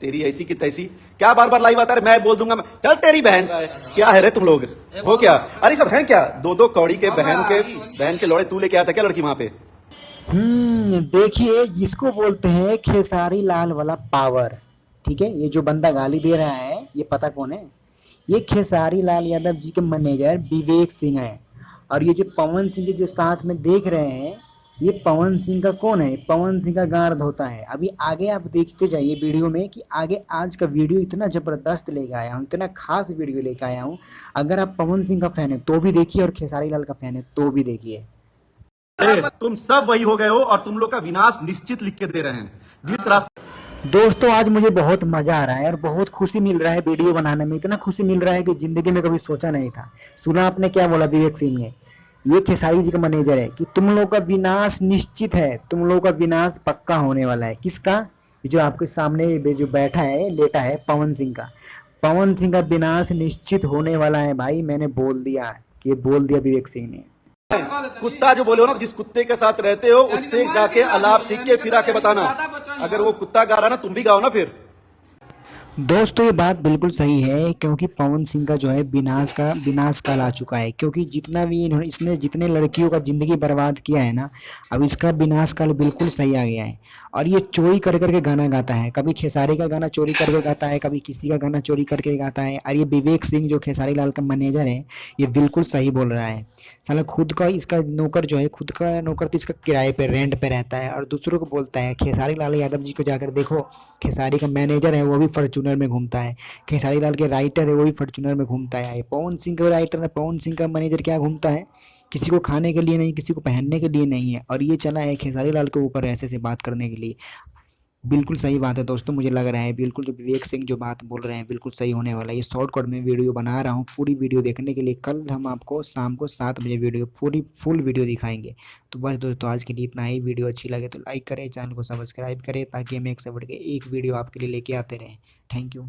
तेरी ऐसी की तैसी क्या बार बार लाइव आता है। मैं बोल दूंगा मैं चल तेरी बहन क्या है रे तुम लोग हो क्या। अरे सब हैं क्या दो दो कौड़ी के बहन के लौड़े तू लेके आता क्या लड़की वहां पे। देखिए जिसको बोलते हैं खेसारी लाल वाला पावर। ठीक है, ये जो बंदा गाली दे रहा है ये पता कौन है? ये खेसारी लाल यादव जी के मैनेजर विवेक सिंह है। और ये जो पवन सिंह के जो साथ में देख रहे हैं, ये पवन सिंह का कौन है? पवन सिंह का गार्ड होता है। अभी आगे आप देखते जाइए वीडियो में कि आगे आज का वीडियो इतना जबरदस्त लेके आया हूँ, इतना खास वीडियो लेके आया हूँ। अगर आप पवन सिंह का फैन है तो भी देखिए, और खेसारी लाल का फैन है तो भी देखिए। तुम सब वही हो गए हो और तुम लोग का विनाश निश्चित लिख के दे रहे हैं जिस रास्ते। दोस्तों आज मुझे बहुत मजा आ रहा है और बहुत खुशी मिल रहा है वीडियो बनाने में। इतना खुशी मिल रहा है कि जिंदगी में कभी सोचा नहीं था। सुना आपने क्या बोला विवेक सिंह ने? ये खेसारी जी का मैनेजर है कि तुम लोग का विनाश निश्चित है, तुम लोग का विनाश पक्का होने वाला है। किसका? ये जो आपके सामने जो बैठा है लेटा है पवन सिंह का। पवन सिंह का विनाश निश्चित होने वाला है भाई, मैंने बोल दिया। ये बोल दिया विवेक सिंह ने। कुत्ता जो बोले हो ना, जिस कुत्ते के साथ रहते हो उससे जाके अलाप सीख के फिर आके बताना। अगर वो कुत्ता गा रहा ना तुम भी गाओ ना फिर। दोस्तों ये बात बिल्कुल सही है, क्योंकि पवन सिंह का जो है विनाश काल आ चुका है। क्योंकि जितना भी इसने जितने लड़कियों का जिंदगी बर्बाद किया है ना, अब इसका विनाश काल बिल्कुल सही आ गया है। और ये चोरी कर करके गाना गाता है, कभी खेसारी का गाना चोरी करके गाता है, कभी किसी का गाना चोरी करके गाता है। और ये विवेक सिंह जो खेसारी लाल का मैनेजर है, ये बिल्कुल सही बोल रहा है। साला खुद का इसका नौकर जो है, खुद का नौकर तो इसका किराए पे रेंट पे रहता है और दूसरों को बोलता है। खेसारी लाल यादव जी को जाकर देखो, खेसारी का मैनेजर है वो भी फॉर्च्यूनर में घूमता है। खेसारी लाल के राइटर है वो भी फॉर्च्यूनर में घूमता है। पवन सिंह का राइटर है, पवन सिंह का मैनेजर क्या घूमता है? किसी को खाने के लिए नहीं, किसी को पहनने के लिए नहीं है। और ये चला है खेसारी लाल के ऊपर ऐसे से बात करने के लिए। बिल्कुल सही बात है दोस्तों, मुझे लग रहा है बिल्कुल जो विवेक सिंह जो बात बोल रहे हैं बिल्कुल सही होने वाला है। ये शॉर्टकट में वीडियो बना रहा हूँ, पूरी वीडियो देखने के लिए कल हम आपको शाम को 7 बजे वीडियो पूरी फुल वीडियो दिखाएंगे। तो बस दोस्तों आज के लिए इतना ही। वीडियो अच्छी लगे तो लाइक करें, चैनल को सब्सक्राइब करें, ताकि हम एक से बढ़ के एक वीडियो आपके लिए लेके आते रहें। Thank you.